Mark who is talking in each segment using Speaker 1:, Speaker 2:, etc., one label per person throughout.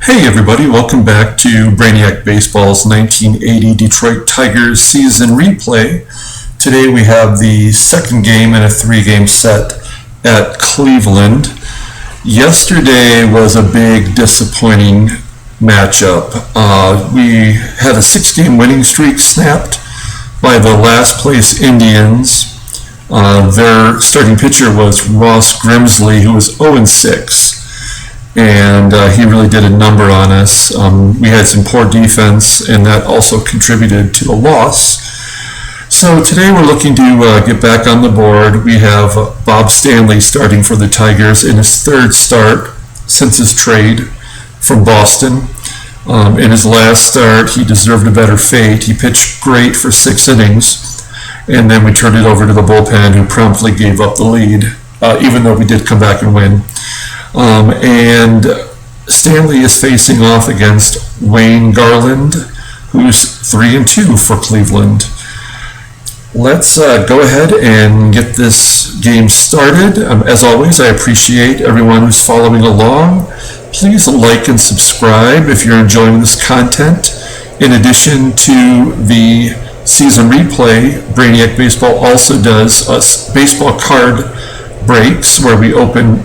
Speaker 1: Hey everybody, welcome back to Brainiac Baseball's 1980 Detroit Tigers season replay. Today we have the second game in a three-game set at Cleveland. Yesterday was a big disappointing matchup. We had a six-game winning streak snapped by the last place Indians. Their starting pitcher was Ross Grimsley, who was 0-6. And he really did a number on us. We had some poor defense, and that also contributed to the loss. So today we're looking to get back on the board. We have Bob Stanley starting for the Tigers in his third start since his trade from Boston. In his last start, he deserved a better fate. He pitched great for 6 innings, and then we turned it over to the bullpen, who promptly gave up the lead, even though we did come back and win. And Stanley is facing off against Wayne Garland, who's 3-2 for Cleveland. Let's go ahead and get this game started. As always, I appreciate everyone who's following along. Please like and subscribe if you're enjoying this content. In addition to the season replay, Brainiac Baseball also does baseball card breaks where we open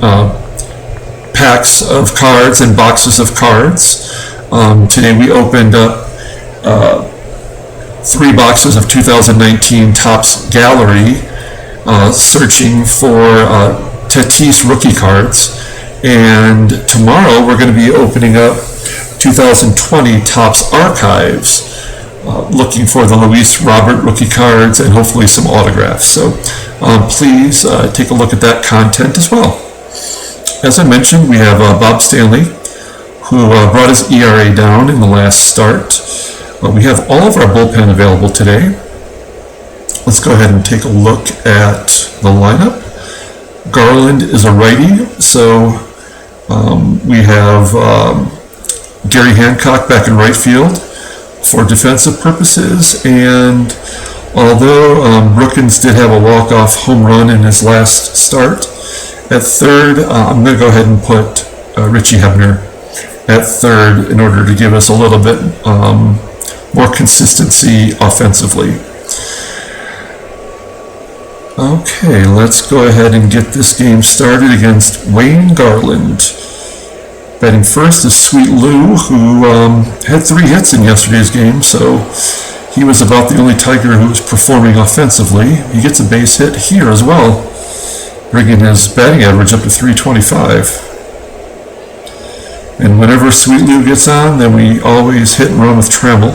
Speaker 1: packs of cards and boxes of cards. Today we opened up 3 boxes of 2019 Topps Gallery, searching for Tatis rookie cards. And tomorrow we're going to be opening up 2020 Topps Archives, looking for the Luis Robert rookie cards and hopefully some autographs. So please take a look at that content as well. As I mentioned, we have Bob Stanley, who brought his ERA down in the last start. We have all of our bullpen available today. Let's go ahead and take a look at the lineup. Garland is a righty, so we have Gary Hancock back in right field for defensive purposes. And although Brookins did have a walk-off home run in his last start, at third, I'm going to go ahead and put Richie Hebner at third in order to give us a little bit more consistency offensively. Okay, let's go ahead and get this game started against Wayne Garland. Batting first is Sweet Lou, who had 3 hits in yesterday's game, so he was about the only Tiger who was performing offensively. He gets a base hit here as well, bringing his batting average up to 325. And whenever Sweet Lou gets on, then we always hit and run with Trammell.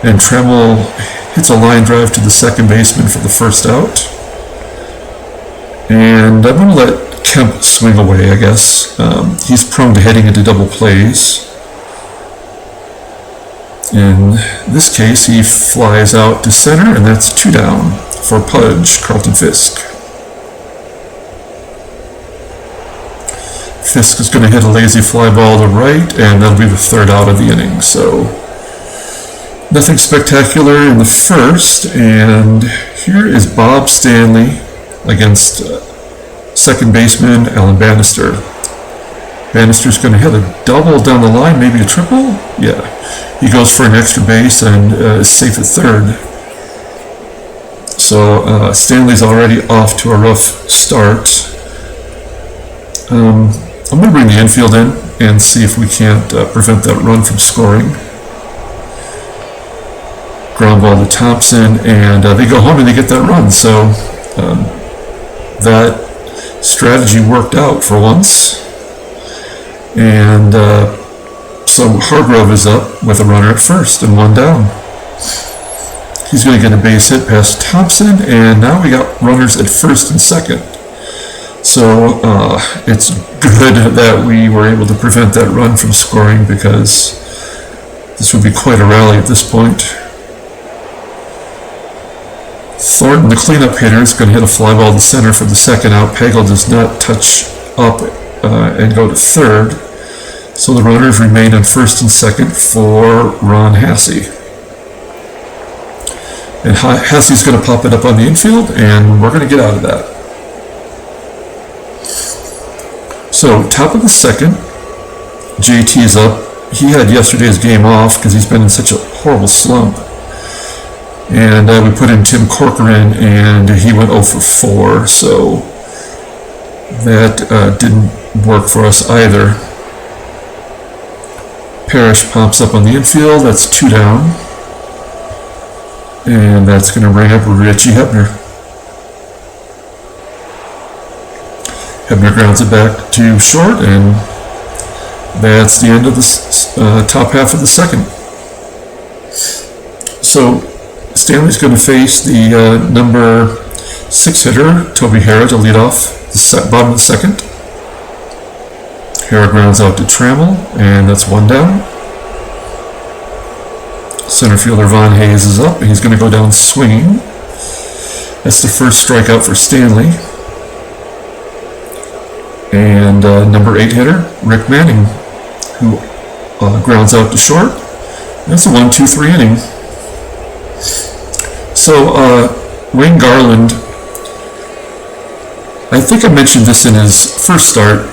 Speaker 1: And Trammell hits a line drive to the second baseman for the first out. And I'm going to let Kemp swing away, I guess. He's prone to heading into double plays. In this case, he flies out to center, and that's 2 down for Pudge, Carlton Fisk. Fisk is going to hit a lazy fly ball to right, and that'll be the third out of the inning. So nothing spectacular in the first, and here is Bob Stanley against second baseman Alan Bannister. Bannister's going to hit a double down the line, maybe a triple? Yeah. He goes for an extra base and is safe at third. So Stanley's already off to a rough start. I'm going to bring the infield in and see if we can't prevent that run from scoring. Ground ball to Thompson, and they go home and they get that run. So that strategy worked out for once. And so Hargrove is up with a runner at first and 1 down. He's going to get a base hit past Thompson, and now we got runners at first and second. So it's good that we were able to prevent that run from scoring, because this would be quite a rally at this point. Thornton, the cleanup hitter, is going to hit a fly ball to center for the second out. Pagel does not touch up and go to third. So the runners remain on first and second for Ron Hasse. And Hasse's going to pop it up on the infield, and we're going to get out of that. So top of the second, JT's up. He had yesterday's game off because he's been in such a horrible slump. And we put in Tim Corcoran, and he went 0 for 4, so that didn't work for us either. Parrish pops up on the infield. That's 2 down. And that's going to bring up Richie Hebner. Hebner grounds it back to short, and that's the end of the top half of the second. So Stanley's going to face the number 6 hitter, Toby Hara, to lead off the bottom of the second. Hara grounds out to Trammell, and that's 1 down. Center fielder Von Hayes is up. He's going to go down swinging. That's the first strikeout for Stanley. And number 8 hitter, Rick Manning, who grounds out to short. That's a 1-2-3 inning. So Wayne Garland, I think I mentioned this in his first start.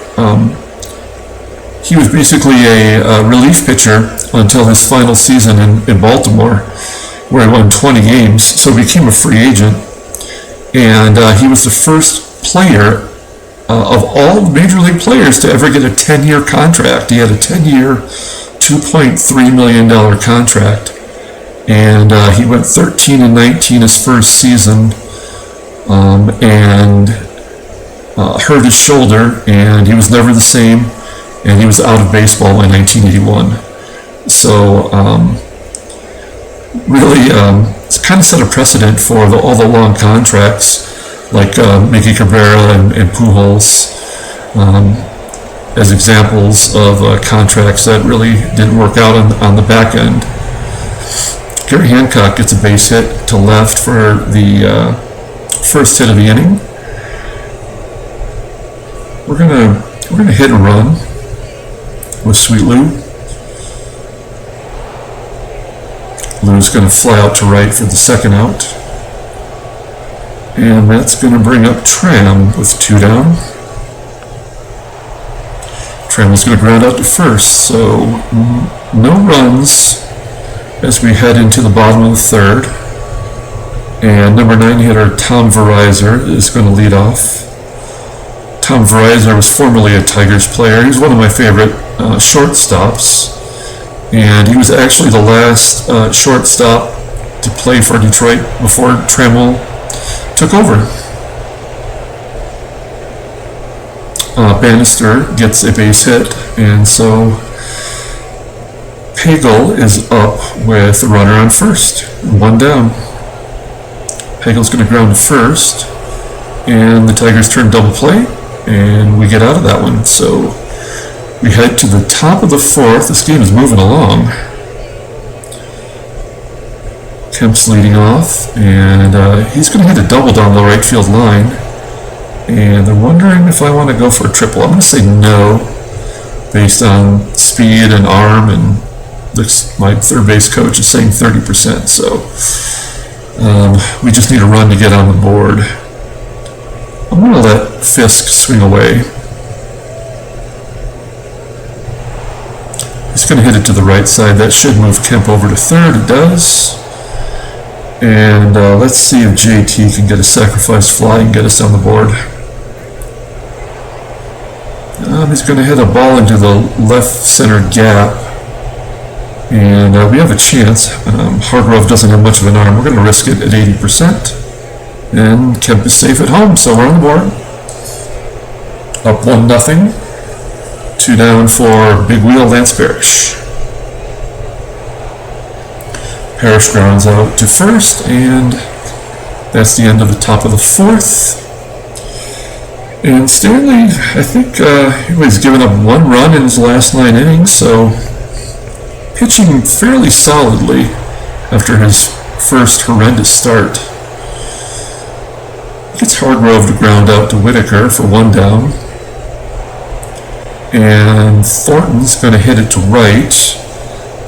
Speaker 1: He was basically a relief pitcher until his final season in Baltimore, where he won 20 games, so he became a free agent. And he was the first player of all major league players to ever get a 10-year contract. He had a 10-year, $2.3 million contract. And he went 13-19 his first season, and hurt his shoulder, and he was never the same, and he was out of baseball in 1981. So really, it's kind of set a precedent for all the long contracts, like Mickey Cabrera and Pujols, as examples of contracts that really didn't work out on the back end. Gary Hancock gets a base hit to left for the first hit of the inning. We're gonna hit and run with Sweet Lou. Lou's gonna fly out to right for the second out, and that's gonna bring up Tram with 2 down. Trammell's gonna ground out to first, so no runs as we head into the bottom of the third. And number 9 hitter Tom Verizor is going to lead off. Tom Verizor was formerly a Tigers player. He's one of my favorite shortstops, and he was actually the last shortstop to play for Detroit before Trammell took over. Bannister gets a base hit, and so Pagel is up with a runner on first, 1 down. Pagel's going to ground to first, and the Tigers turn double play, and we get out of that one. So we head to the top of the fourth. This game is moving along. Kemp's leading off, and he's going to hit a double down the right field line, and they're wondering if I want to go for a triple. I'm going to say no, based on speed and arm, and my third base coach is saying 30%, so we just need a run to get on the board. I'm going to let Fisk swing away. He's going to hit it to the right side. That should move Kemp over to third. It does. And let's see if JT can get a sacrifice fly and get us on the board. He's going to hit a ball into the left center gap. And we have a chance. Hargrove doesn't have much of an arm. We're going to risk it at 80%. And Kemp is safe at home, so we're on the board. Up 1-0. 2 down for Big Wheel Lance Parrish. Parrish grounds out to first, and that's the end of the top of the fourth. And Stanley, I think he's given up 1 run in his last 9 innings, so pitching fairly solidly after his first horrendous start. Gets Hargrove to ground out to Whitaker for 1 down. And Thornton's going to hit it to right.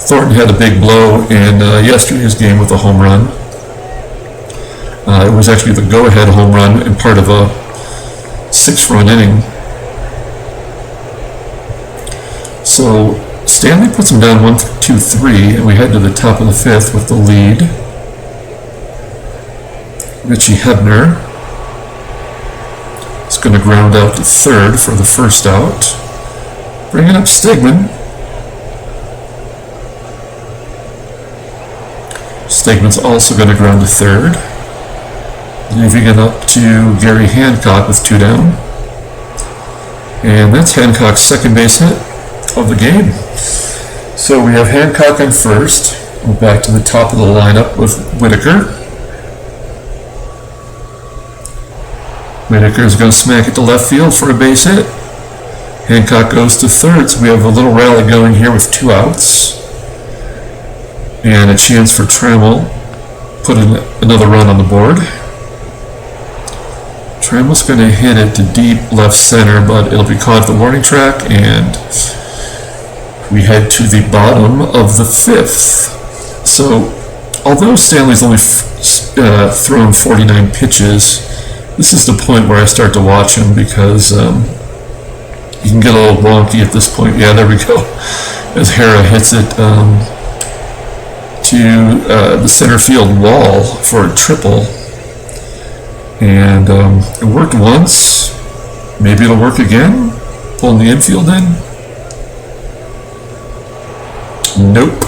Speaker 1: Thornton had a big blow in yesterday's game with a home run. It was actually the go-ahead home run and part of a 6-run inning. So So Stanley puts him down 1-2-3, and we head to the top of the fifth with the lead. Richie Hebner is going to ground out to third for the first out. Bringing up Stegman. Stegman's also going to ground to third. Leaving it up to Gary Hancock with 2 down. And that's Hancock's second base hit of the game. So we have Hancock on first. We're back to the top of the lineup with Whitaker. Whitaker is going to smack it to left field for a base hit. Hancock goes to third, so we have a little rally going here with 2 outs. And a chance for Trammell putting another run on the board. Trammell's going to hit it to deep left center, but it'll be caught at the warning track, and we head to the bottom of the fifth. So, although Stanley's only thrown 49 pitches, this is the point where I start to watch him because you can get a little wonky at this point. Yeah, there we go. As Hara hits it to the center field wall for a triple. And it worked once. Maybe it'll work again. Pulling the infield in. Nope.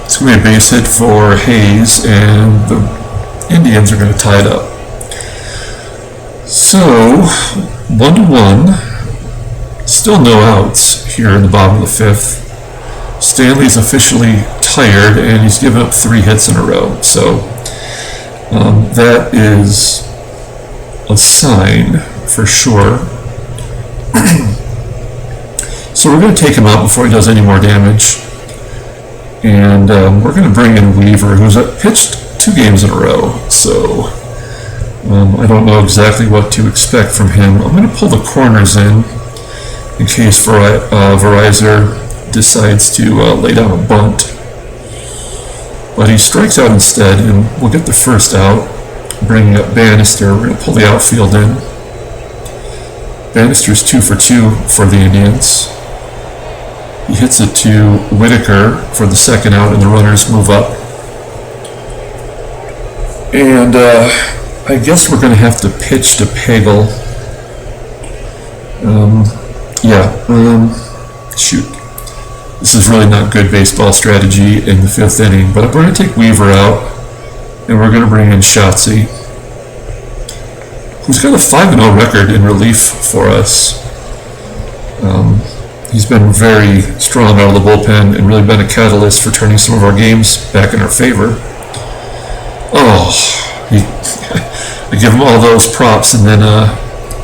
Speaker 1: It's going to be a base hit for Hayes, and the Indians are going to tie it up. So, 1-1. Still no outs here in the bottom of the fifth. Stanley's officially tired, and he's given up 3 hits in a row. So, that is a sign for sure. So we're going to take him out before he does any more damage. And we're going to bring in Weaver, who's pitched 2 games in a row. So I don't know exactly what to expect from him. I'm going to pull the corners in case Verizor decides to lay down a bunt. But he strikes out instead, and we'll get the first out, bringing up Bannister. We're going to pull the outfield in. Bannister's 2 for 2 for the Indians. He hits it to Whitaker for the second out, and the runners move up. And I guess we're going to have to pitch to Pagel. Shoot. This is really not good baseball strategy in the 5th inning, but we're going to take Weaver out, and we're going to bring in Schatzy, who's got a 5-0 record in relief for us. He's been very strong out of the bullpen and really been a catalyst for turning some of our games back in our favor. I give him all those props, and then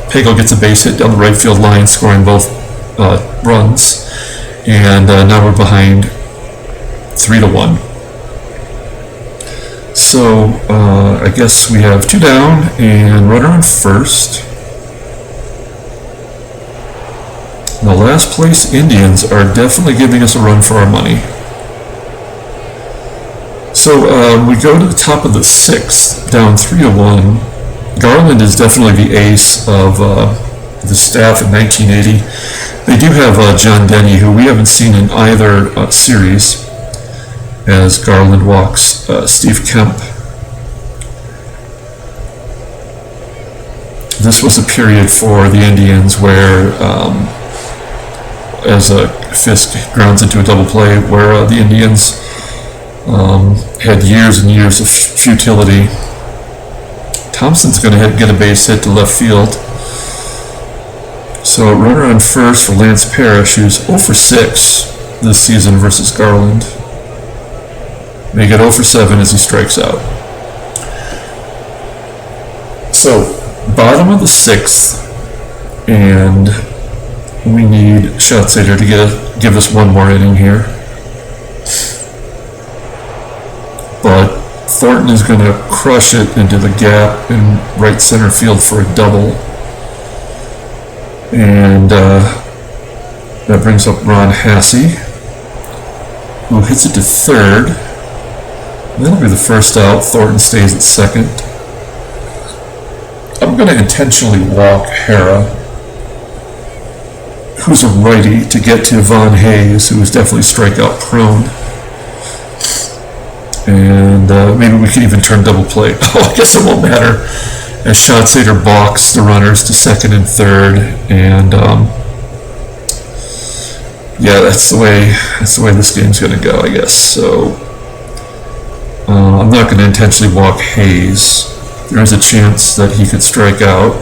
Speaker 1: Pagel gets a base hit down the right field line, scoring both runs. And now we're behind 3-1. So I guess we have 2 down and runner on first. The last place Indians are definitely giving us a run for our money. So we go to the top of the 6th, down 3-1. Garland is definitely the ace of the staff in 1980. They do have John Denny, who we haven't seen in either series, as Garland walks Steve Kemp. This was a period for the Indians where, as Fisk grounds into a double play, where the Indians had years and years of futility. Thompson's going to get a base hit to left field. So runner on first for Lance Parrish, who's 0 for 6 this season versus Garland. May get 0 for 7 as he strikes out. So bottom of the 6th, and we need Schatzeder to give us one more inning here. But Thornton is going to crush it into the gap in right center field for a double. And that brings up Ron Hasse, who hits it to third. And that'll be the first out. Thornton stays at second. I'm going to intentionally walk Hara, who's a righty, to get to Von Hayes, who is definitely strikeout prone. And maybe we can even turn double play. Oh, I guess it won't matter, as Schatzeder balks the runners to second and third, and yeah, that's the way this game's going to go, I guess. So I'm not going to intentionally walk Hayes. There is a chance that he could strike out,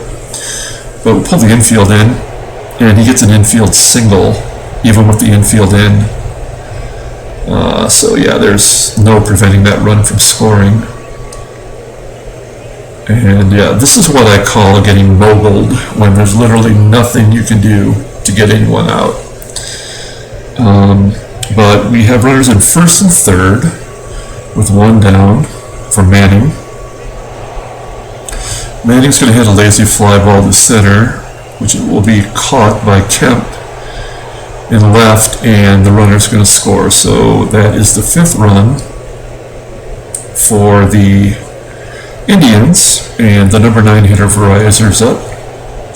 Speaker 1: but we'll pull the infield in, and he gets an infield single, even with the infield in. So yeah, there's no preventing that run from scoring. And yeah, this is what I call getting moguled, when there's literally nothing you can do to get anyone out. But we have runners in first and third, with one down for Manning. Manning's going to hit a lazy fly ball to center, which will be caught by Kemp in left, and the runner's going to score. So that is the fifth run for the Indians, and the number 9 hitter Verizer's up.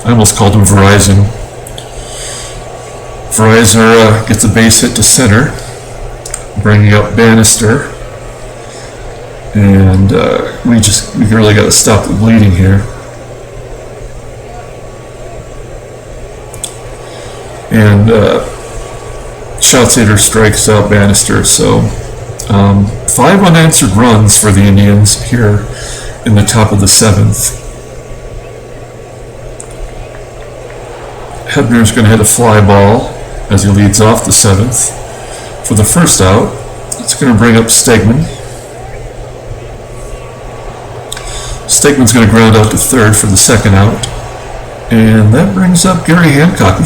Speaker 1: I almost called him Verizon. Verizer gets a base hit to center, bringing up Bannister, and we really got to stop the bleeding here. And Schatzeder strikes out Bannister. So 5 unanswered runs for the Indians here in the top of the 7th. Hebner's going to hit a fly ball as he leads off the 7th for the first out. It's going to bring up Stegman. Stegman's going to ground out to third for the second out, and that brings up Gary Hancock.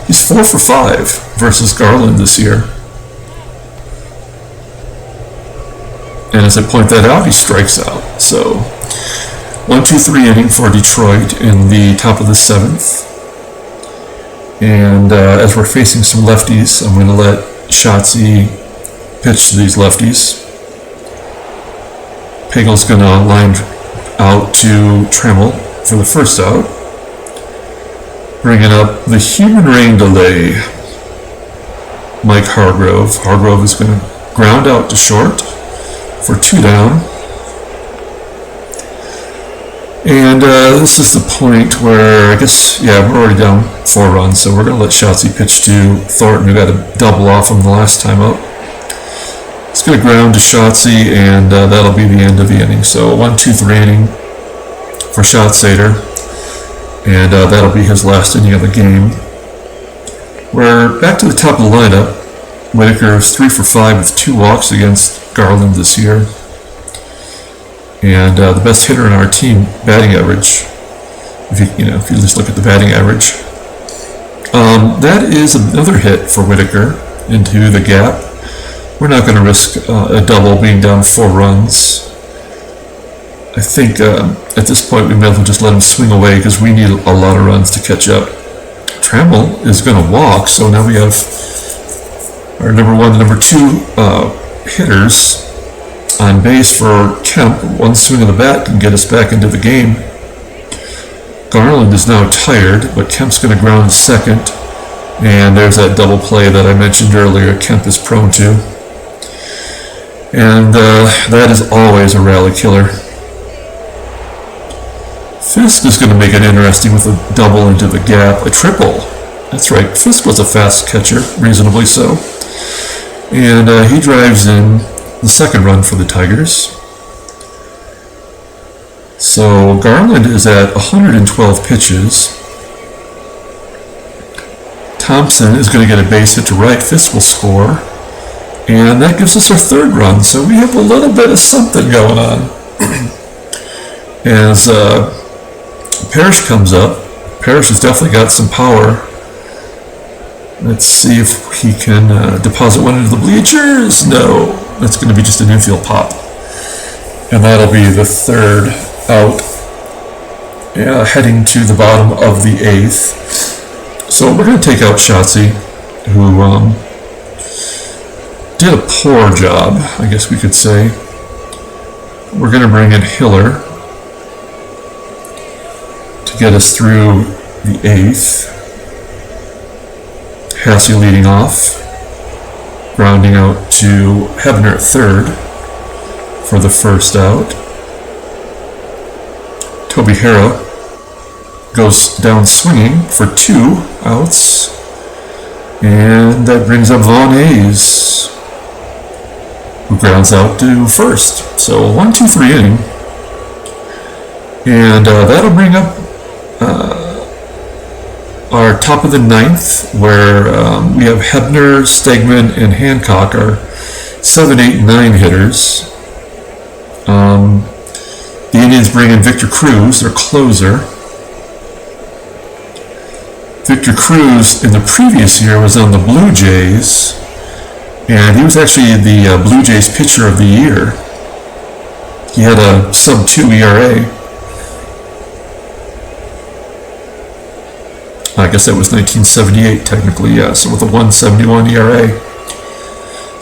Speaker 1: He's 4 for 5 versus Garland this year. And as I point that out, he strikes out. So 1-2-3 inning for Detroit in the top of the 7th. And as we're facing some lefties, I'm going to let Schatzy pitch to these lefties. Pagel's going to line out to Trammell for the first out. Bringing up the human rain delay, Mike Hargrove. Hargrove is going to ground out to short for 2 down. And this is the point where I guess, yeah, we're already down 4 runs, so we're going to let Schatzy pitch to Thornton, who got a double off him the last time up. It's going to ground to Schatzy, and that'll be the end of the inning. So 1-2-3 inning for Schatzeder, and that'll be his last inning of the game. We're back to the top of the lineup. Whitaker is 3 for 5 with 2 walks against Garland this year. And the best hitter in our team, batting average, if you just look at the batting average. That is another hit for Whitaker into the gap. We're not going to risk a double being down 4 runs. I think at this point we may as well just let him swing away, because we need a lot of runs to catch up. Trammell is going to walk, so now we have our number 1 and number 2 hitters on base for Kemp. One swing of the bat can get us back into the game. Garland is now tired, but Kemp's going to ground to second. And there's that double play that I mentioned earlier Kemp is prone to. And that is always a rally killer. Fisk is going to make it interesting with a double into the gap. A triple. That's right, Fisk was a fast catcher, reasonably so. And he drives in the second run for the Tigers. So Garland is at 112 pitches. Thompson is going to get a base hit to right. Fisk will score. And that gives us our 3rd run. So we have a little bit of something going on. As Parrish comes up. Parrish has definitely got some power. Let's see if he can deposit one into the bleachers. No, that's going to be just an infield pop. And that'll be the 3rd out, heading to the bottom of the 8th. So we're going to take out Schatzy, who did a poor job, I guess we could say. We're going to bring in Hiller to get us through the 8th. Hasse leading off, grounding out to Hebner at third for the first out. Toby Harrah goes down swinging for 2 outs, and that brings up Vaughn Hayes, who grounds out to first. So 1-2-3 inning, and that'll bring up our top of the ninth, where we have Hebner, Stegman, and Hancock, our 7, 8, and 9 hitters. The Indians bring in Victor Cruz, their closer. Victor Cruz in the previous year was on the Blue Jays, and he was actually the Blue Jays pitcher of the year. He had a sub-2 ERA. I guess that was 1978 technically, yeah, so with a 1.71 ERA.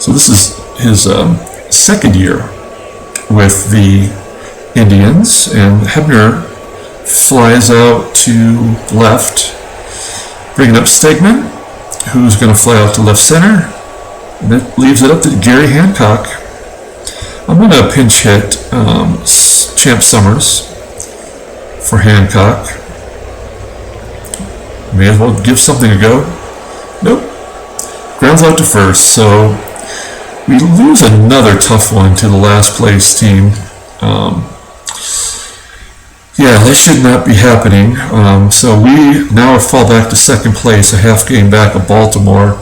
Speaker 1: So this is his second year with the Indians, and Hebner flies out to left, bringing up Stegman, who's going to fly out to left center, and that leaves it up to Gary Hancock. I'm going to pinch hit Champ Summers for Hancock. May as well give something a go. Nope. Grounds out to first, so we lose another tough one to the last place team. Yeah, that should not be happening. So we now fall back to second place, a half game back of Baltimore.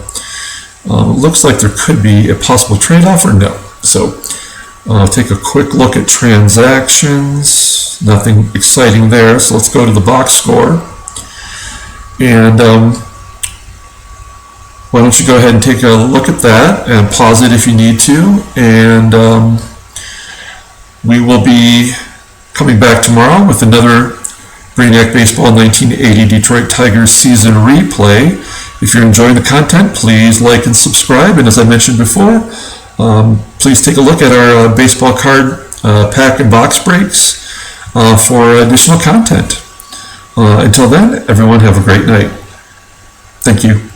Speaker 1: Looks like there could be a possible trade offer. No. So take a quick look at transactions. Nothing exciting there. So let's go to the box score. And why don't you go ahead and take a look at that and pause it if you need to. And we will be coming back tomorrow with another Brainiac Baseball 1980 Detroit Tigers season replay. If you're enjoying the content, please like and subscribe. And as I mentioned before, please take a look at our baseball card pack and box breaks for additional content. Until then, everyone have a great night. Thank you.